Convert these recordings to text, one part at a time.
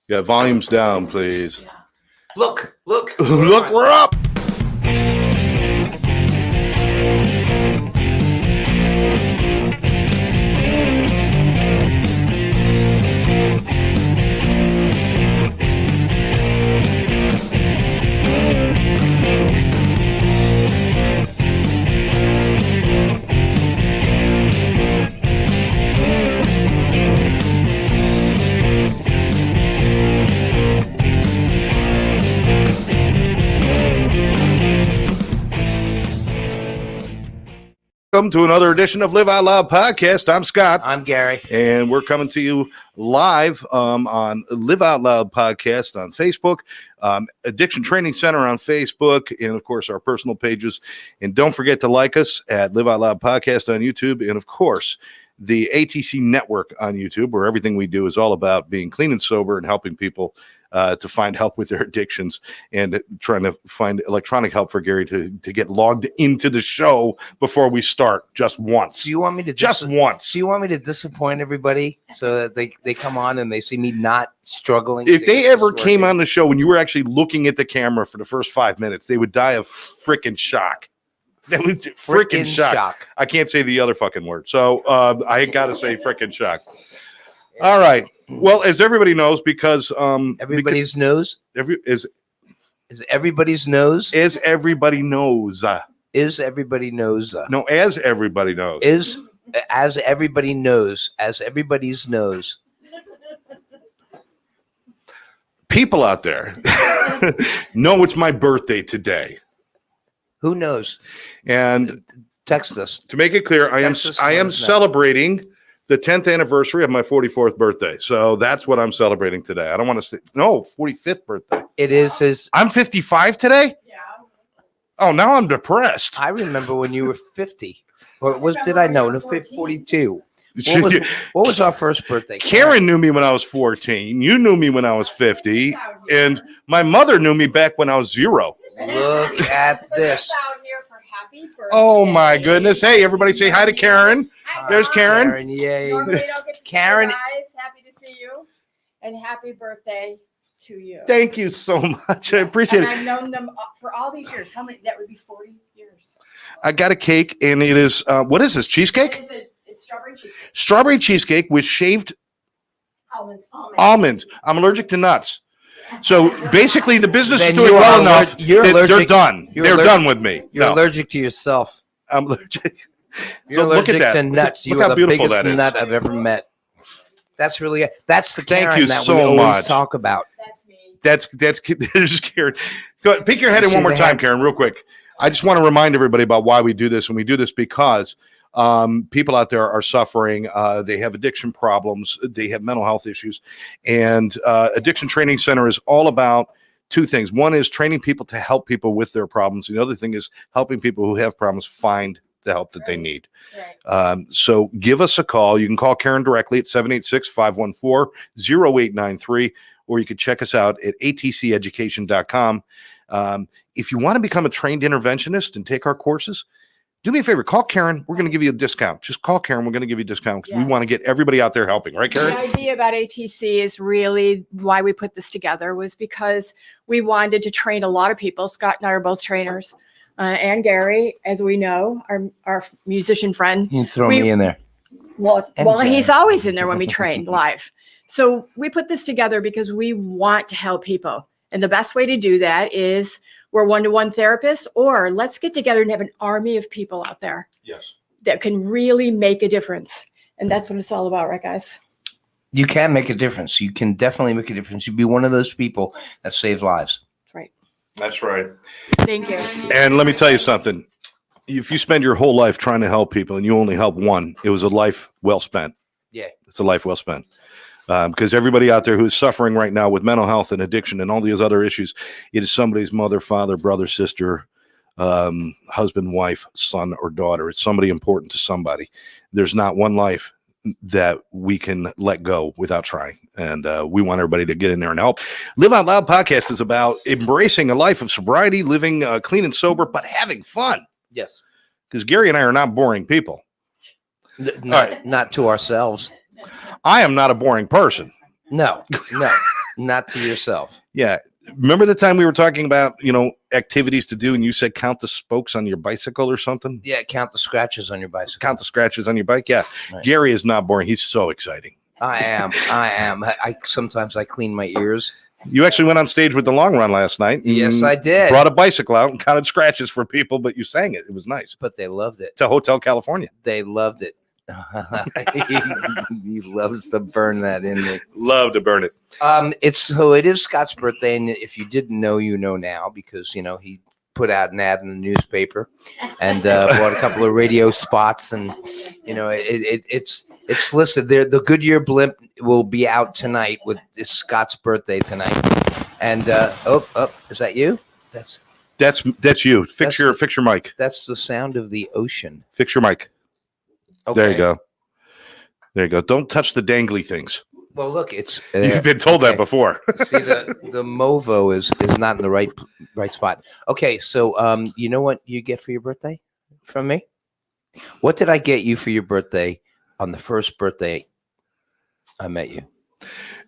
Yeah, volume's down, please. Look. Look, we're up. Welcome to another edition of Live Out Loud Podcast. I'm Scott. I'm Gary. And we're coming to you live on Live Out Loud Podcast on Facebook, Addiction Training Center on Facebook, and, of course, our personal pages. And don't forget to like us at Live Out Loud Podcast on YouTube. And, of course, the ATC Network on YouTube, where everything we do is all about being clean and sober and helping people to find help with their addictions and trying to find electronic help for Gary to get logged into the show before we start just once. Do you want me to once? Do you want me to disappoint everybody so that they come on and they see me not struggling? If they ever came on the show when you were actually looking at the camera for the first 5 minutes, they would die of freaking shock. That was freaking shock. I can't say the other fucking word. So I got to say freaking shock. All right. Well, as everybody knows, because everybody's nose is everybody's nose as everybody knows. Is everybody knows? No, as everybody knows. Is as everybody knows. As everybody's knows. People out there know it's my birthday today. Who knows? And text us to make it clear. I am celebrating the 10th anniversary of my 44th birthday. So that's what I'm celebrating today. I don't want to say, no, 45th birthday. It is his. I'm 55 today? Yeah. Oh, now I'm depressed. I remember when you were 50. Or did I know? No, 42. What was our first birthday? Karen knew me when I was 14. You knew me when I was 50. And my mother knew me back when I was 0. Look at this. Oh, my goodness. Hey, everybody say hi to Karen. There's Karen. Yay. Karen, guys, happy to see you. And happy birthday to you. Thank you so much. I appreciate it. I've known them for all these years. How many? That would be 40 years. I got a cake, and it is, what is this, cheesecake? It's strawberry cheesecake. Strawberry cheesecake with shaved almonds. I'm allergic to nuts. So basically, the business is doing well enough. They're done. They're done with me. You're allergic to yourself. I'm allergic. You're allergic to nuts. You are the biggest nut I've ever met. That's really that's the Karen that we always talk about. That's me. That's just Karen. Go ahead, peek your head in one more time, Karen, real quick. I just want to remind everybody about why we do this, and we do this because people out there are suffering. They have addiction problems. They have mental health issues, and Addiction Training Center is all about two things. One is training people to help people with their problems. And the other thing is helping people who have problems find the help that they need. Right. So give us a call. You can call Karen directly at 786-514-0893, or you can check us out at atceducation.com. If you want to become a trained interventionist and take our courses, do me a favor. Call Karen. We're going to give you a discount. Just call Karen. We're going to give you a discount because we want to get everybody out there helping. Right, Karen? The idea about ATC is really why we put this together was because we wanted to train a lot of people. Scott and I are both trainers. And Gary, as we know, our musician friend. You throw me in there. Well, he's always in there when we train live. So we put this together because we want to help people. And the best way to do that is we're one-to-one therapists, or let's get together and have an army of people out there. Yes. That can really make a difference. And that's what it's all about, right, guys? You can make a difference. You can definitely make a difference. You'd be one of those people that saves lives. That's right. Thank you. And let me tell you something. If you spend your whole life trying to help people and you only help one, it was a life well spent. Yeah. It's a life well spent. Because everybody out there who is suffering right now with mental health and addiction and all these other issues, it is somebody's mother, father, brother, sister, husband, wife, son, or daughter. It's somebody important to somebody. There's not one life that we can let go without trying. And we want everybody to get in there and help. Live Out Loud podcast is about embracing a life of sobriety, living clean and sober, but having fun. Yes. Because Gary and I are not boring people. Not to ourselves. I am not a boring person. No, not to yourself. Yeah. Remember the time we were talking about, activities to do and you said count the spokes on your bicycle or something? Yeah, count the scratches on your bicycle. Count the scratches on your bike. Yeah. Right. Gary is not boring. He's so exciting. I am. Sometimes I clean my ears. You actually went on stage with the Long Run last night. Yes, I did. Brought a bicycle out and counted scratches for people, but you sang it. It was nice. But they loved it. It's a Hotel California. They loved it. He loves to burn that in me. Love to burn it. It is Scott's birthday, and if you didn't know, you know now, because he put out an ad in the newspaper and bought a couple of radio spots, and it's listed there. The Goodyear blimp will be out tonight with Scott's birthday tonight. And is that you? That's you. Fix your mic. That's the sound of the ocean. Fix your mic. Okay. There you go. Don't touch the dangly things. Well, look, it's you've been told that before. See, the Movo is not in the right spot. Okay, so you know what you get for your birthday from me? What did I get you for your birthday on the first birthday I met you?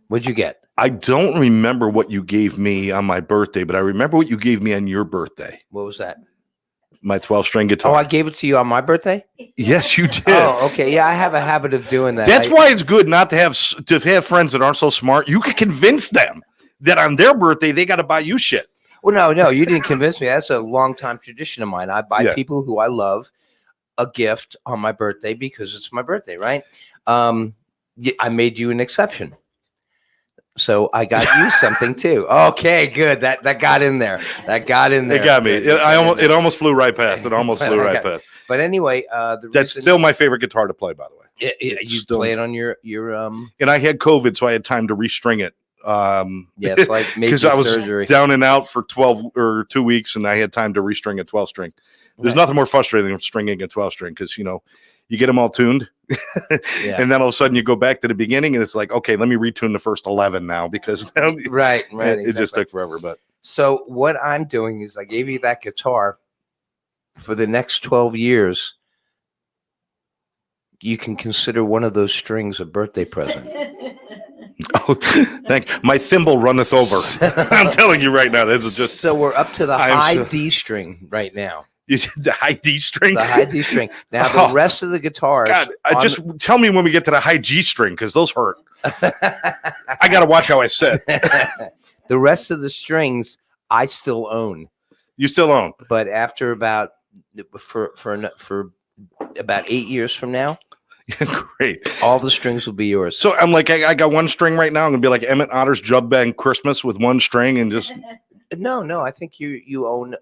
What'd you get? I don't remember what you gave me on my birthday, but I remember what you gave me on your birthday. What was that? My 12-string guitar. Oh, I gave it to you on my birthday? Yes, you did. Oh, okay. Yeah, I have a habit of doing that. That's why it's good not to have friends that aren't so smart. You can convince them that on their birthday they got to buy you shit. Well, no, you didn't convince me. That's a long-time tradition of mine. I buy people who I love a gift on my birthday because it's my birthday, right? I made you an exception. So I got you something too. Okay, good. That got in there. That got in there. It got me. It almost flew right past. It almost flew right past. But ananyway, that's still my favorite guitar to play, by the way. You play it on your And I had COVID, so I had time to restring it. Yes, like because I was down and out for 12 or 2 weeks, and I had time to restring a 12-string. There's nothing more frustrating than stringing a 12-string because you get them all tuned. And then all of a sudden you go back to the beginning and it's like, okay, let me retune the first 11 now because right. It just took forever. But so what I'm doing is I gave you that guitar for the next 12 years. You can consider one of those strings a birthday present. Oh, my thimble runneth over. I'm telling you right now, this is just so we're up to the high D string right now. You did the high D string? The high D string. Now, the rest of the guitars. God, just tell me when we get to the high G string, because those hurt. I got to watch how I sit. The rest of the strings, I still own. You still own? But after about, for about 8 years from now. Great. All the strings will be yours. So I'm like, I got one string right now. I'm going to be like Emmett Otter's Jug Band Christmas with one string and just. No, I think you own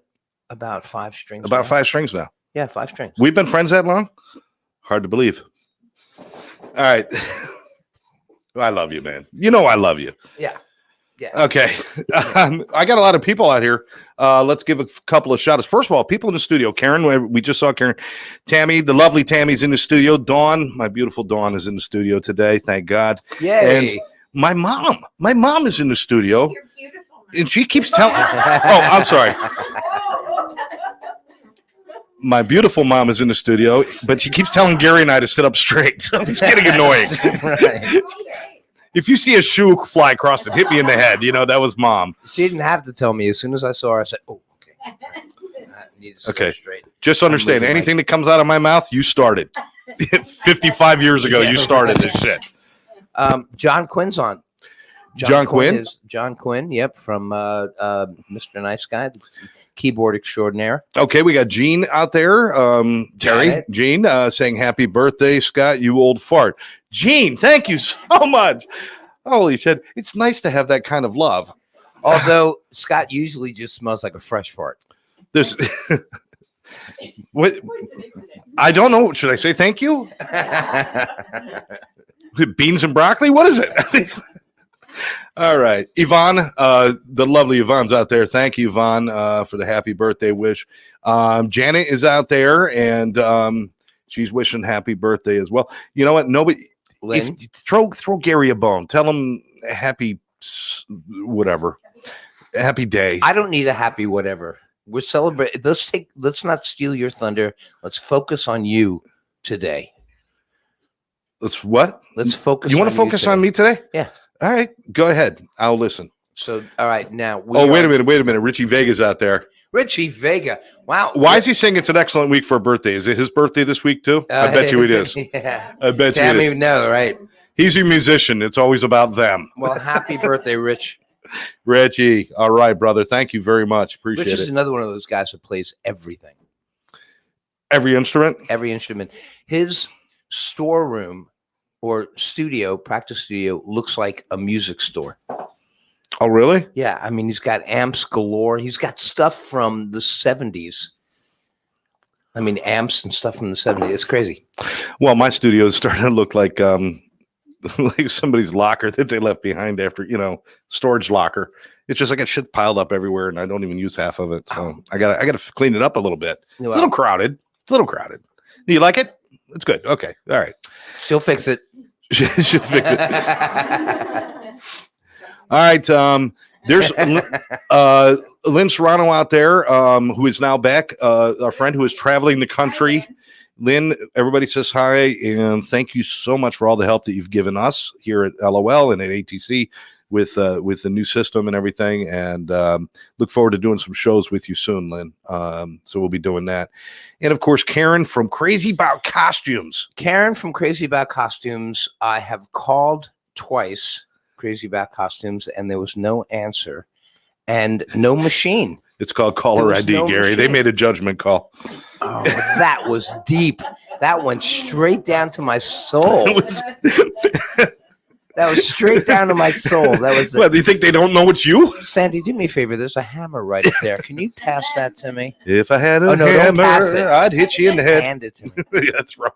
about 5 strings. About 5 strings now. Yeah, 5 strings. We've been friends that long? Hard to believe. All right. I love you, man. I love you. Yeah. Okay. I got a lot of people out here. Let's give a couple of shout outs. First of all, people in the studio. Karen, we just saw Karen. Tammy, the lovely Tammy's in the studio. Dawn, my beautiful Dawn is in the studio today. Thank God. Yay. And my mom is in the studio. You're beautiful. And she keeps telling. Oh, I'm sorry. My beautiful mom is in the studio, but she keeps telling Gary and I to sit up straight. So it's getting annoying. Right. If you see a shoe fly across and hit me in the head, that was mom. She didn't have to tell me. As soon as I saw her, I said, "Oh, okay." Okay. Straight. Just understand, anything that comes out of my mouth, you started. 55 years ago, you started this shit. John Quinn's on. John Quinn? John Quinn, yep, from Mr. Nice Guy, keyboard extraordinaire. Okay, we got Gene out there. Terry, Gene, saying happy birthday, Scott, you old fart. Gene, thank you so much. Holy shit. It's nice to have that kind of love. Although Scott usually just smells like a fresh fart. This what I don't know. Should I say thank you? Beans and broccoli? What is it? All right. Yvonne, the lovely Yvonne's out there. Thank you, Yvonne, for the happy birthday wish. Janet is out there, and she's wishing happy birthday as well. You know what? Nobody throw Gary a bone. Tell him happy whatever. Happy day. I don't need a happy whatever. We're celebrating. Let's not steal your thunder. Let's focus on you today. Let's what? Let's focus. You want to focus on me today? Yeah. All right, go ahead. I'll listen. So, all right, now. Wait a minute. Richie Vega's out there. Richie Vega. Wow. Why is he saying it's an excellent week for a birthday? Is it his birthday this week too? I bet you it is. Yeah. I bet you Tammy it is. would know, right? He's a musician. It's always about them. Well, happy birthday, Rich. Reggie. All right, brother. Thank you very much. Appreciate Rich is it. another one of those guys that plays everything. Every instrument? Every instrument. His storeroom or practice studio, looks like a music store. Oh, really? Yeah, I mean, he's got amps galore. He's got stuff from the 70s. I mean, amps and stuff from the 70s. It's crazy. Well, my studio is starting to look like like somebody's locker that they left behind after, storage locker. It's just I got shit piled up everywhere, and I don't even use half of it. So I got to clean it up a little bit. It's a little crowded. Do you like it? It's good. Okay. All right. She'll fix it. She'll fix it. All right. There's Lynn Serrano out there, who is now back, our friend who is traveling the country. Lynn, everybody says hi, and thank you so much for all the help that you've given us here at LOL and at ATC with the new system and everything. And look forward to doing some shows with you soon, Lynn. So we'll be doing that. And of course, Karen from Crazy About Costumes. Karen from Crazy About Costumes. I have called twice, Crazy About Costumes, and there was no answer and no machine. It's called caller ID, no Gary. machine. They made a judgment call. Oh, that was deep. That went straight down to my soul. That was straight down to my soul. That was. What, do you think they don't know it's you? Sandy, do me a favor. There's a hammer right up there. Can you pass that to me? If I had a don't hammer, pass it. I'd hit you in the head. Hand it to me. Yeah, that's right.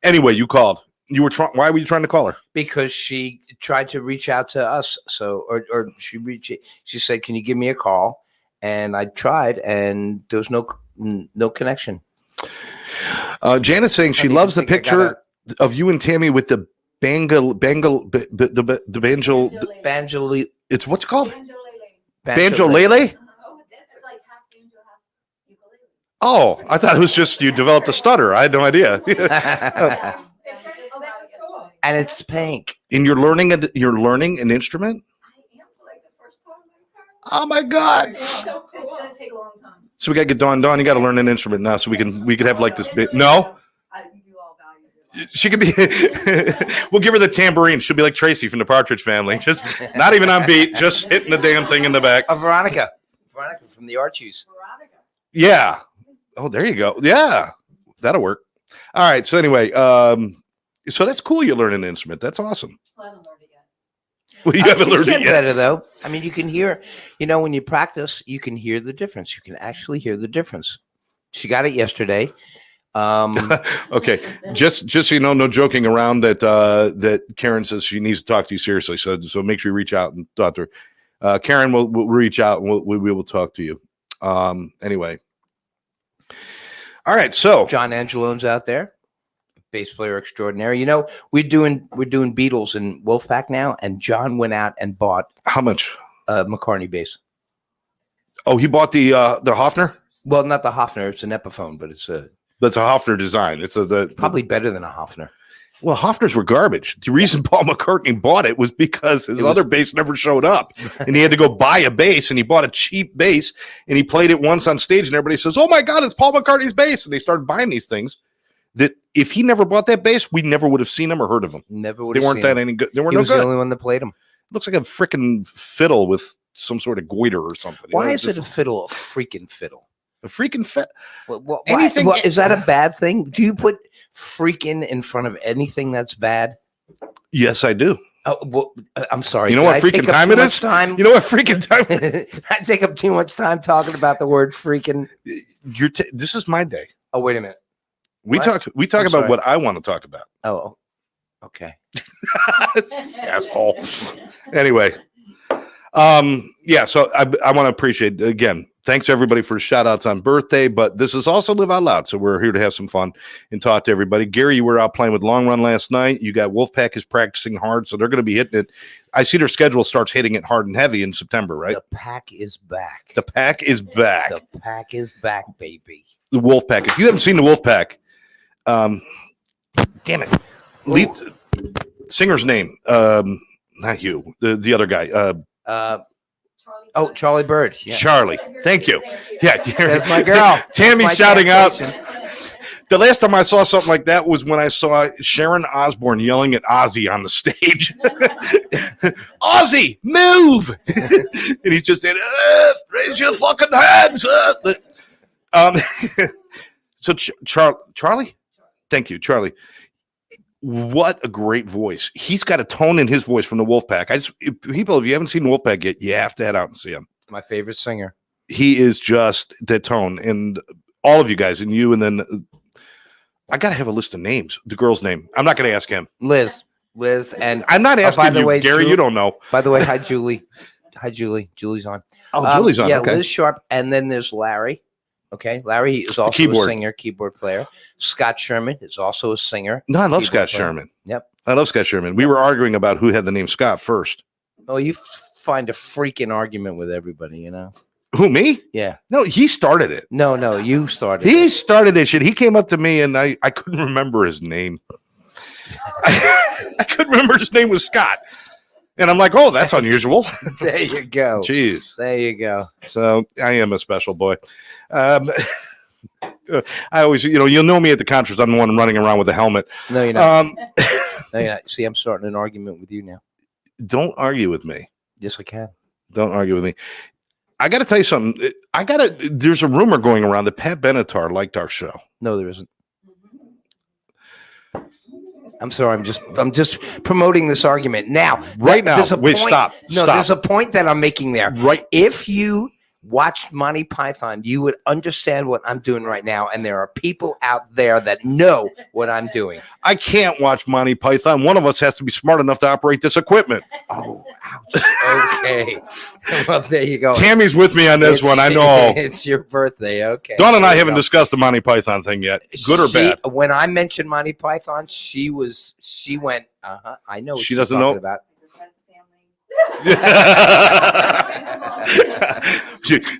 Anyway, you called. You were trying. Why were you trying to call her? Because she tried to reach out to us. So, or she said, "Can you give me a call?" And I tried, and there was no connection. Janet's saying she loves the picture of you and Tammy with the bangle. It's what's it called? Banjolele. Oh, I thought it was just you developed a stutter. I had no idea. And it's pink. And you're learning an instrument? Oh my God! It's gonna take a long time. So we gotta get Dawn. You gotta learn an instrument now, so we could have like this bit. No, You all value it. she could be. We'll give her the tambourine. She'll be like Tracy from the Partridge Family, just not even on beat, just hitting the damn thing in the back. Veronica from the Archies. Yeah. Oh, there you go. Yeah, that'll work. All right. So anyway, so that's cool. You learn an instrument. That's awesome. Well, I haven't learned it yet. Well, you haven't learned it yet. Better though. I mean, you can hear. When you practice, you can hear the difference. You can actually hear the difference. She got it yesterday. Okay, just so you know, no joking around. That Karen says she needs to talk to you seriously. So make sure you reach out and talk to her. Karen will reach out and we will talk to you. Anyway. All right, so John Angelone's out there, bass player extraordinary. We're doing Beatles and Wolfpack now, and John went out and bought how much? McCartney bass. Oh, he bought the Hofner. Well, not the Hofner. It's an Epiphone, but that's a Hofner design. It's probably better than a Hofner. Well, Hofners were garbage. The reason Paul McCartney bought it was because his other bass never showed up, and he had to go buy a bass, and he bought a cheap bass, and he played it once on stage, and everybody says, "Oh my God, it's Paul McCartney's bass!" And they started buying these things that if he never bought that bass, we never would have seen them or heard of them. Never would. They weren't that any good. They weren't He no was good. the only one that played them. Looks like a freaking fiddle with some sort of goiter or something. Why is it a fiddle? A freaking fiddle. A freaking fit? Anything? Is that a bad thing? Do you put freaking in front of anything that's bad? Yes, I do. Oh, well, I'm sorry. You know what freaking time it is? You know what freaking time? I take up too much time talking about the word freaking. This is my day. Oh, wait a minute. We talk about sorry. what I want to talk about. Oh, okay. Asshole. Anyway, yeah. So I want to appreciate again. Thanks everybody for shout outs on birthday, but this is also Live Out Loud. So we're here to have some fun and talk to everybody. Gary, you were out playing with Long Run last night. You got Wolfpack is practicing hard, so they're going to be hitting it. I see their schedule starts hitting it hard and heavy in September, right? The pack is back. The pack is back. The pack is back, baby. The Wolfpack. If you haven't seen the Wolfpack, damn it. Singer's name. not you, the other guy. Charlie Bird. Yeah. Charlie. Thank you. Yeah, That's my girl. Tammy's That's my shouting out. temptation. The last time I saw something like that was when I saw Sharon Osbourne yelling at Ozzy on the stage. Ozzy, move! And he's just saying, raise your fucking hands. So Charlie? Thank you, Charlie. What a great voice. He's got a tone in his voice from the Wolfpack. People, if you haven't seen Wolfpack yet, you have to head out and see him. My favorite singer. He is just that tone. And all of you guys, and you, and then I got to have a list of names. The girl's name. I'm not going to ask him. Liz, and I'm not asking by the you, way, Gary. You don't know. By the way, hi, Julie. Hi, Julie. Julie's on. Oh, Julie's on. Yeah, Okay. Liz Sharp. And then there's Larry. Okay. Larry is also a singer, keyboard player. Scott Sherman is also a singer. No, I love Scott Sherman. Yep. I love Scott Sherman. We were arguing about who had the name Scott first. Oh, you find a freaking argument with everybody, you know? Who, me? Yeah. No, he started it. No, you started He it. started this shit. He came up to me and I couldn't remember his name. I couldn't remember his name was Scott. And I'm like, oh, that's unusual. There you go. Jeez. There you go. So I am a special boy. I always, you'll know me at the concerts. I'm the one running around with a helmet. No, you're not. No, you're not. See, I'm starting an argument with you now. Don't argue with me. Yes, I can. Don't argue with me. I got to tell you something. There's a rumor going around that Pat Benatar liked our show. No, there isn't. I'm sorry. I'm just promoting this argument now. Right now. Wait, stop. No, Stop. there's a point that I'm making there. Right. If you watched Monty Python, you would understand what I'm doing right now. And there are people out there that know what I'm doing. I can't watch Monty Python. One of us has to be smart enough to operate this equipment. Oh, ouch. Okay. Well, there you go. Tammy's with me on this one. I know. It's your birthday. Okay. Dawn and I haven't discussed the Monty Python thing yet. Good or bad? When I mentioned Monty Python, she went, I know what She she's doesn't talking know? about.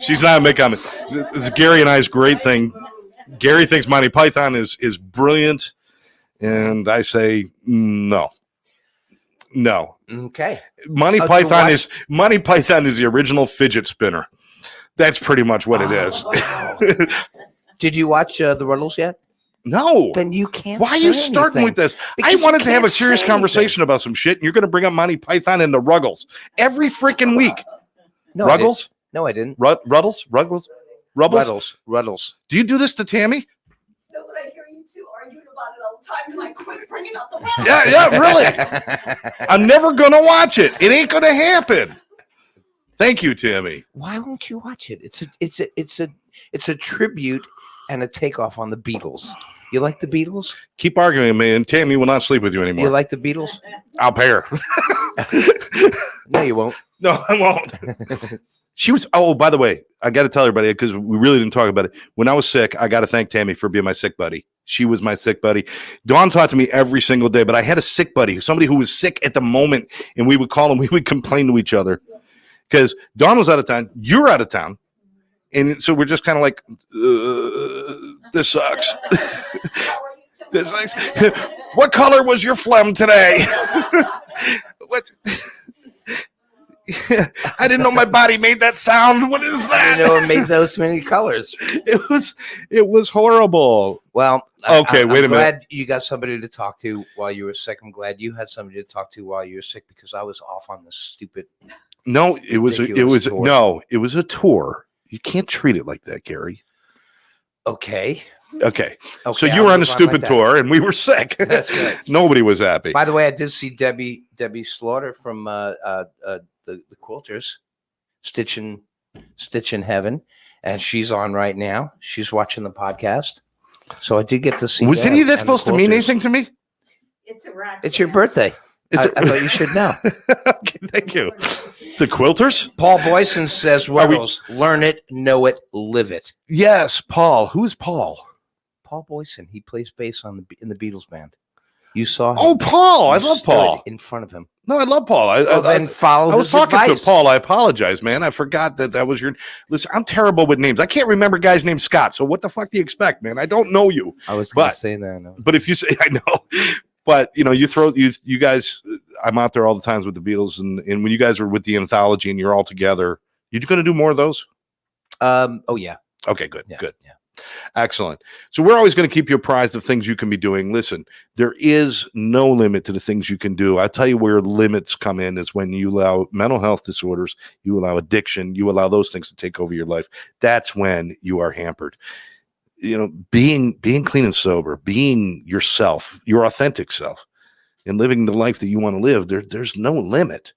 She's not making comment. It's Gary and I's great thing. Gary thinks Monty Python is brilliant, and I say no. Okay. Monty Python is the original fidget spinner. That's pretty much what it is. Wow. Did you watch The Ruddles yet? No. Then you can't. Why are you starting with this? Because I wanted you to have a can't serious say conversation about some shit, and you're going to bring up Monty Python and the Ruggles every freaking week. No, Ruggles? No, I didn't. Ruddles? Ruggles? Rubbles? Ruddles. Do you do this to Tammy? No, but I hear you two arguing about it all the time, and I quit bringing up the Yeah, really. I'm never going to watch it. It ain't going to happen. Thank you, Tammy. Why won't you watch it? It's a tribute and a takeoff on the Beatles. You like the Beatles? Keep arguing with me, and Tammy will not sleep with you anymore. You like the Beatles? I'll pay her. No, you won't. No, I won't. She was, by the way, I got to tell everybody, because we really didn't talk about it. When I was sick, I got to thank Tammy for being my sick buddy. She was my sick buddy. Dawn talked to me every single day, but I had a sick buddy, somebody who was sick at the moment, and we would call him, we would complain to each other. Because Dawn was out of town, you're out of town. And so we're just kind of like, this sucks. This sucks. What color was your phlegm today? What? I didn't know my body made that sound. What is that? I didn't know it made those many colors. It was horrible. Well, okay, I'm wait a minute. glad you got somebody to talk to while you were sick. I'm glad you had somebody to talk to while you were sick, because I was off on this stupid. No, it was tour. a tour. You can't treat it like that, Gary. Okay. So you were on a stupid tour, and we were sick. That's right. Nobody was happy. By the way, I did see Debbie Slaughter from the Quilters, Stitch in Heaven, and she's on right now. She's watching the podcast, so I did get to see. Was any of that and the supposed to mean Quilters. anything to me? It's a rack. It's your birthday. I thought you should know. Okay, thank you. The Quilters? Paul Boyson says, "Ruggles, learn it, know it, live it." Yes, Paul. Who is Paul? Paul Boyson. He plays bass in the Beatles band. You saw him. Oh, Paul. I You love stood Paul. in front of him. No, I love Paul. Then follow. I was his talking advice. to Paul. I apologize, man. I forgot that was your. Listen, I'm terrible with names. I can't remember guys named Scott. So what the fuck do you expect, man? I don't know you. I was going But- to say that. No. But if you say, I know. But you guys, I'm out there all the times with the Beatles, and when you guys are with the anthology and you're all together, you going to do more of those? Oh yeah. Okay, good, Yeah, good. yeah. Excellent. So we're always going to keep you apprised of things you can be doing. Listen, there is no limit to the things you can do. I tell you where limits come in is when you allow mental health disorders, you allow addiction, you allow those things to take over your life. That's when you are hampered. You know, being clean and sober, being yourself, your authentic self, and living the life that you want to live, there's no limit.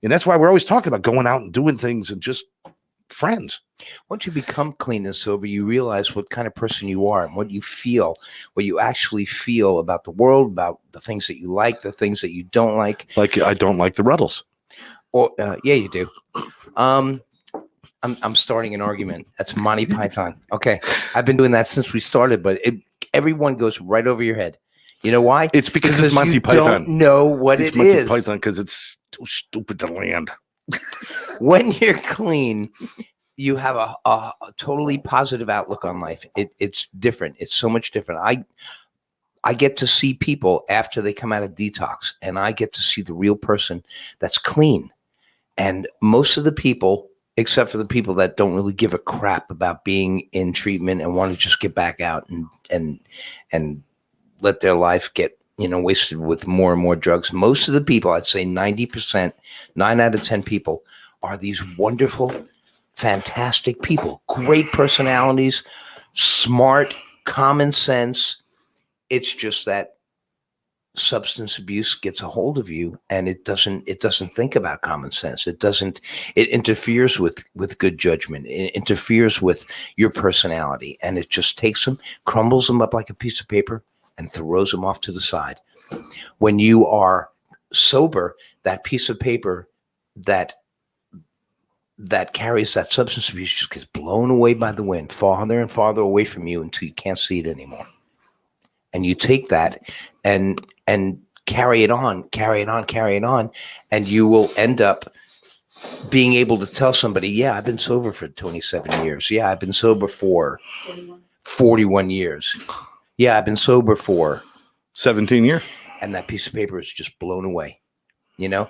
And that's why we're always talking about going out and doing things and just friends. Once you become clean and sober, you realize what kind of person you are and what you feel, what you actually feel about the world, about the things that you like, the things that you don't like. Like I don't like the Ruddles. Or yeah, you do. I'm starting an argument. That's Monty Python. Okay, I've been doing that since we started, but everyone goes right over your head. You know why? It's because it's Monty you Python. Don't know what It's it Monty is. Python because it's too stupid to land. When you're clean, you have a totally positive outlook on life. It's different. It's so much different. I get to see people after they come out of detox, and I get to see the real person that's clean. And most of the people, except for the people that don't really give a crap about being in treatment and want to just get back out and let their life get wasted with more and more drugs. Most of the people, I'd say 90%, 9 out of 10 people, are these wonderful, fantastic people, great personalities, smart, common sense. It's just that substance abuse gets a hold of you, and it doesn't think about common sense. It interferes with good judgment. It interferes with your personality, and it just takes them, crumbles them up like a piece of paper, and throws them off to the side. When you are sober, that piece of paper that carries that substance abuse just gets blown away by the wind, farther and farther away from you until you can't see it anymore. And you take that and carry it on, and you will end up being able to tell somebody, yeah, I've been sober for 27 years. Yeah, I've been sober for 41 years. Yeah, I've been sober for 17 years. And that piece of paper is just blown away, Yeah.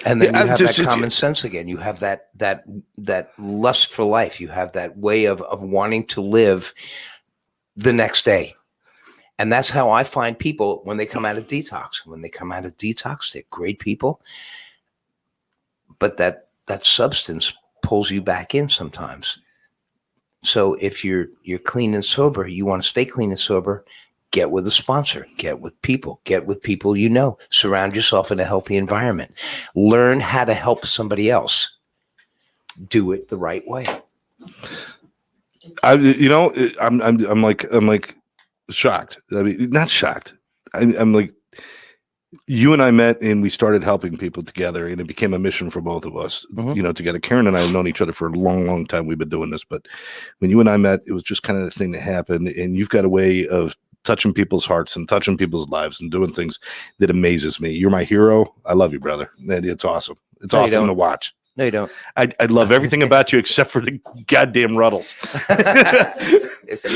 And then you have that common sense again. You have that lust for life. You have that way of wanting to live the next day. And that's how I find people when they come out of detox. When they come out of detox, they're great people. But that substance pulls you back in sometimes. So if you're clean and sober, you want to stay clean and sober, get with a sponsor, get with people surround yourself in a healthy environment, learn how to help somebody else, do it the right way. I'm like shocked. I mean, not shocked. I'm like, you and I met and we started helping people together, and it became a mission for both of us, together. Karen and I have known each other for a long, long time. We've been doing this, but when you and I met, it was just kind of the thing that happened. And you've got a way of touching people's hearts and touching people's lives and doing things that amazes me. You're my hero. I love you, brother. It's awesome. It's awesome to watch. No, you don't. I love everything about you except for the goddamn Ruddles.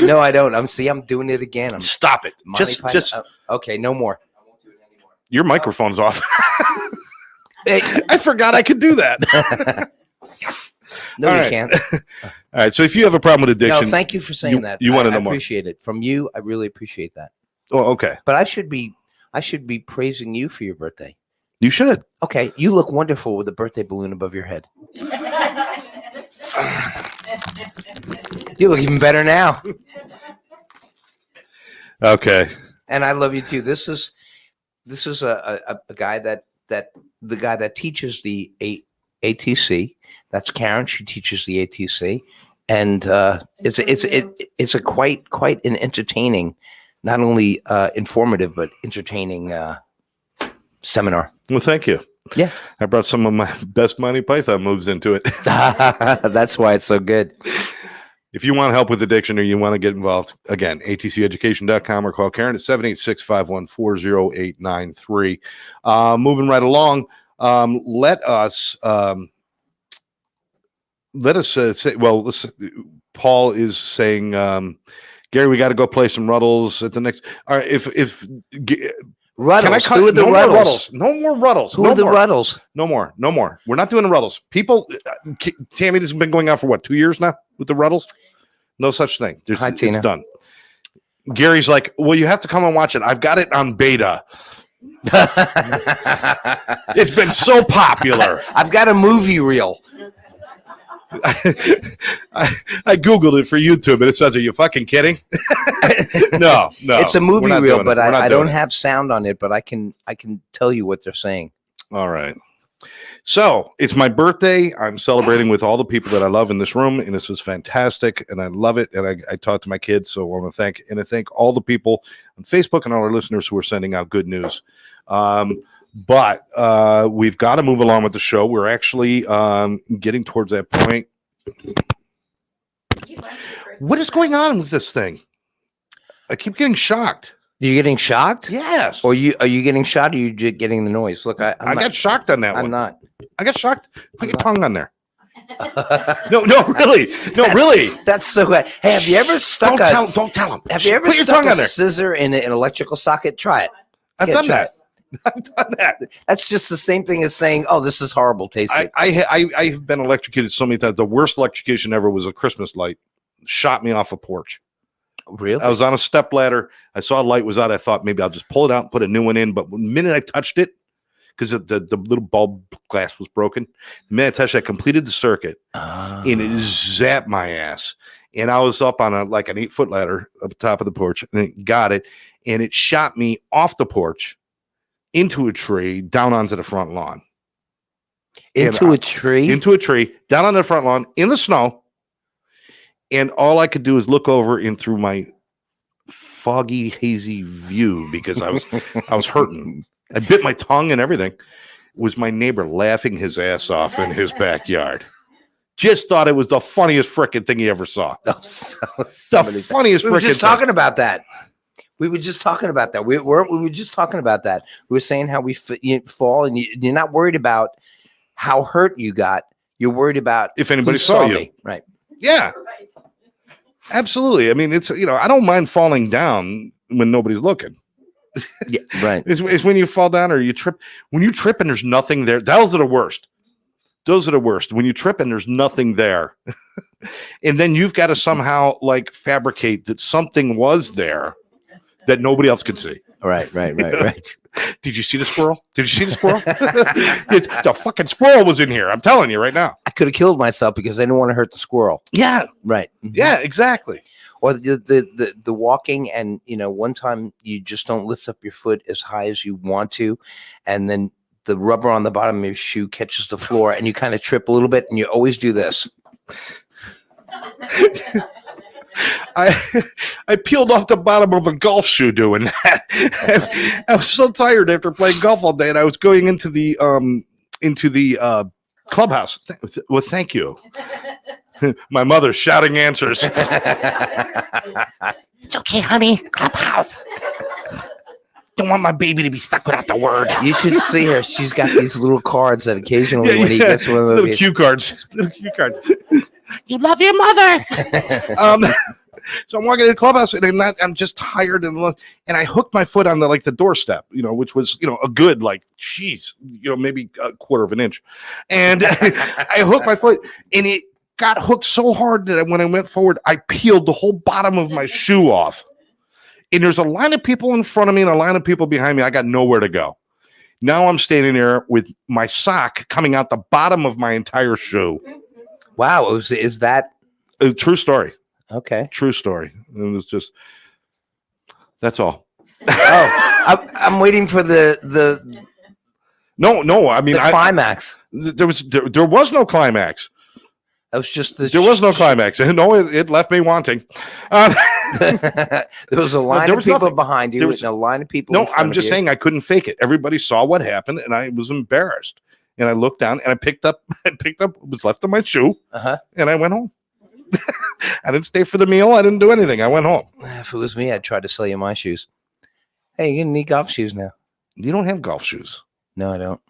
No, I don't. I'm doing it again. Stop it. Just okay. No more. I won't do it anymore. Your microphone's off. I forgot I could do that. No, you can't. All right. So if you have a problem with addiction, no, thank you for saying that. You want to know more? I appreciate it from you. I really appreciate that. Oh, okay. But I should be praising you for your birthday. You should. Okay, you look wonderful with a birthday balloon above your head. You look even better now. Okay. And I love you too. This is a guy that teaches the ATC. That's Karen. She teaches the ATC, and it's a quite an entertaining, not only informative but entertaining seminar. Well, thank you. Yeah, I brought some of my best Monty Python moves into it. That's why it's so good. If you want help with addiction or you want to get involved, again, atceducation.com or call Karen at 786-514-0893. Moving right along, let us say, well, Paul is saying, Gary, we got to go play some Ruddles at the next. All right, if Ruddles. Can I cut? Who are the No Ruddles? more Ruddles. No more Ruddles. Who No are the more. Ruddles? No more. No more. We're not doing the Ruddles. People, Tammy, this has been going on for what, 2 years now with the Ruddles? No such thing. Hi, It's Tina. done. Gary's like, well, you have to come and watch it. I've got it on beta. It's been so popular. I've got a movie reel. I Googled it for YouTube and it says, are you fucking kidding? No. It's a we're movie not reel, doing but it. We're not I doing don't it. have sound on it, but I can tell you what they're saying. All right. So it's my birthday. I'm celebrating with all the people that I love in this room, and this is fantastic, and I love it. And I talk to my kids, so I want to thank all the people on Facebook and all our listeners who are sending out good news. But we've got to move along with the show. We're actually getting towards that point. What is going on with this thing? I keep getting shocked. You're getting shocked? Yes. Or are you getting shot, or are you just getting the noise? Look, I got shocked on that one. I'm not. I got shocked. Put your tongue on there. No, really. No, really. That's so good. Hey, have you ever stuck Don't tell him. Have you ever Put your stuck tongue a on there. scissor in an electrical socket? Try it. I've Yeah, done try that. I've done that. That's just the same thing as saying, "Oh, this is horrible tasting." I've been electrocuted so many times. The worst electrocution ever was a Christmas light. Shot me off a porch. Really? I was on a step ladder. I saw a light was out. I thought maybe I'll just pull it out and put a new one in. But the minute I touched it, because the little bulb glass was broken, the minute I touched it, I completed the circuit, and it zapped my ass. And I was up on an 8-foot ladder up the top of the porch, and it got it, and it shot me off the porch into a tree, down onto the front lawn. Into a tree? Into a tree, down on the front lawn, in the snow. And all I could do is look over in through my foggy, hazy view because I was hurting. I bit my tongue and everything. It was my neighbor laughing his ass off in his backyard. Just thought it was the funniest frickin' thing he ever saw. The funniest We were frickin' just thing. talking about that. We were just talking about that. We were just talking about that. We were saying how you fall, and you're not worried about how hurt you got. You're worried about If anybody who saw you. me. Right. Yeah, absolutely. I mean, it's I don't mind falling down when nobody's looking. Yeah. Right. It's when you fall down or you trip. When you trip and there's nothing there, those are the worst. Those are the worst. When you trip and there's nothing there, and then you've got to somehow fabricate that something was there that nobody else could see. Right. Did you see the squirrel? Did you see the squirrel? The fucking squirrel was in here. I'm telling you right now. I could have killed myself because I didn't want to hurt the squirrel. Yeah. Right. Yeah, exactly. Or the walking, and one time you just don't lift up your foot as high as you want to, and then the rubber on the bottom of your shoe catches the floor and you kind of trip a little bit, and you always do this. I peeled off the bottom of a golf shoe doing that. I was so tired after playing golf all day, and I was going into the clubhouse. Well, thank you. My mother's shouting answers. It's okay, honey. Clubhouse. Don't want my baby to be stuck without the word. You should see her. She's got these little cards that occasionally when he gets one of those little cue cards. You love your mother. So I'm walking to the clubhouse, and I'm just tired, and I hooked my foot on the doorstep, which was a good maybe a quarter of an inch, and I hooked my foot, and it got hooked so hard that when I went forward, I peeled the whole bottom of my shoe off. And there's a line of people in front of me and a line of people behind me. I got nowhere to go. Now I'm standing there with my sock coming out the bottom of my entire shoe. Wow. Is that a true story? Okay. True story. It was just, that's all. Oh, I'm waiting for the No. I mean, climax. There was no climax. That was just there was no climax. No, it left me wanting. There was a line of people behind you. There was a line of people. No, I'm just saying I couldn't fake it. Everybody saw what happened, and I was embarrassed. And I looked down, and I picked up what was left of my shoe, and I went home. I didn't stay for the meal. I didn't do anything. I went home. If it was me, I'd try to sell you my shoes. Hey, you're gonna need golf shoes now. You don't have golf shoes. No, I don't.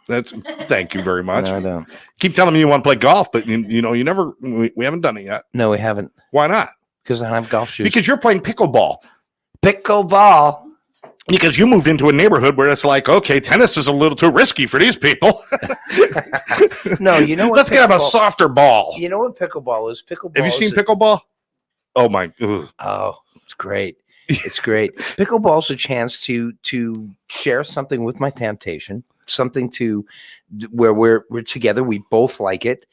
Thank you very much. No, I don't. Keep telling me you want to play golf, but you never. We haven't done it yet. No, we haven't. Why not? Because I don't have golf shoes. Because you're playing pickleball. Pickleball. Because you moved into a neighborhood where it's like, okay, tennis is a little too risky for these people. No, you know what? Let's get them a softer ball. You know what pickleball is? Pickleball. Have you seen pickleball? Oh my! Ugh. Oh, it's great. It's great. Pickleball's a chance to share something with my temptation, something to where we're together. We both like it.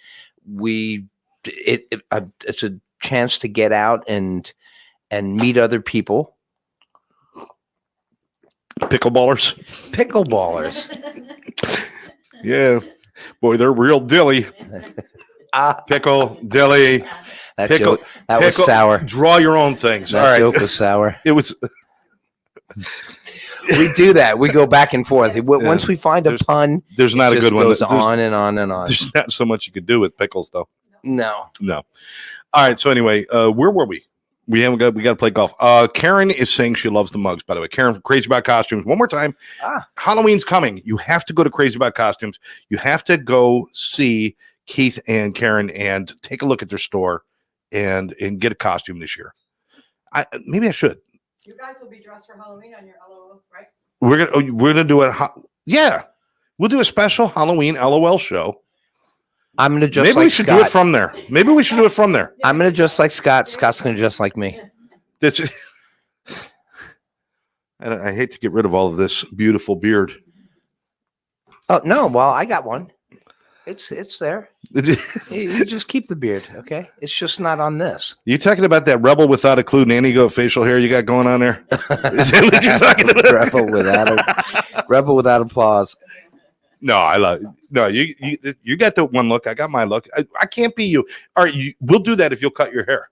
It's a chance to get out and meet other people. Pickleballers. Yeah, boy, they're real dilly. Pickle, dilly. That Pickle, joke, that was sour. Draw your own things. That All right. joke was sour. It was. We do that. We go back and forth. Once we find a pun, there's not a good one. Goes on and on and on. There's not so much you could do with pickles, though. No. All right. So anyway, where were we? We got to play golf. Karen is saying she loves the mugs, by the way. Karen from Crazy About Costumes. One more time. Halloween's coming. You have to go to Crazy About Costumes. You have to go see Keith and Karen and take a look at their store and get a costume this year. Maybe I should. You guys will be dressed for Halloween on your LOL, right? We're gonna do it. Yeah, we'll do a special Halloween LOL show. I'm gonna just. Maybe we should do it from there. I'm gonna just like Scott. Scott's gonna just like me. That's. I hate to get rid of all of this beautiful beard. Oh no! Well, I got one. It's there. You just keep the beard, okay? It's just not on this. You talking about that rebel without a clue nanny goat facial hair you got going on there? Is that what you're talking about? Rebel without applause. No, I love no. You got the one look. I got my look. I can't be you. All right, we'll do that if you'll cut your hair.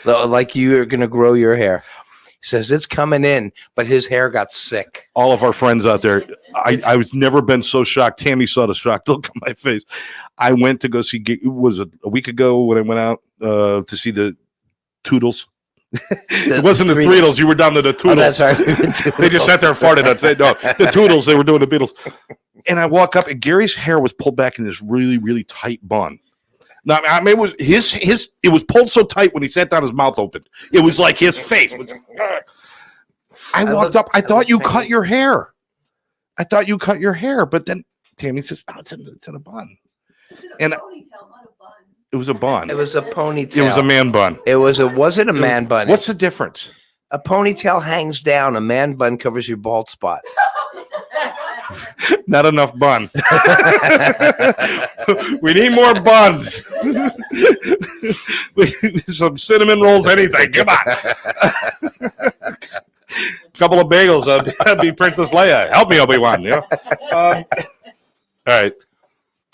Like you are gonna grow your hair. He says it's coming in, but his hair got sick. All of our friends out there, I was never been so shocked. Tammy saw the shocked look on my face. I went to go see. It was a week ago when I went out to see the Toodles. It wasn't the Threedles. You were down to the Toodles. Oh, that's right. They just sat there and farted. I'd say no, the Toodles. They were doing the Beatles. And I walk up, and Gary's hair was pulled back in this really, really tight bun. Now, I mean, it was his. It was pulled so tight when he sat down, his mouth opened. It was like his face. I walked up. I thought you cut your hair. But then Tammy says, "Oh, it's in a bun." And a ponytail, not a bun. It was a bun. It was a ponytail. It was a man bun. Was it a man bun? What's the difference? A ponytail hangs down. A man bun covers your bald spot. Not enough bun. We need more buns. Some cinnamon rolls, anything. Come on. A couple of bagels. That'd be Princess Leia. Help me, Obi-Wan. Yeah. All right.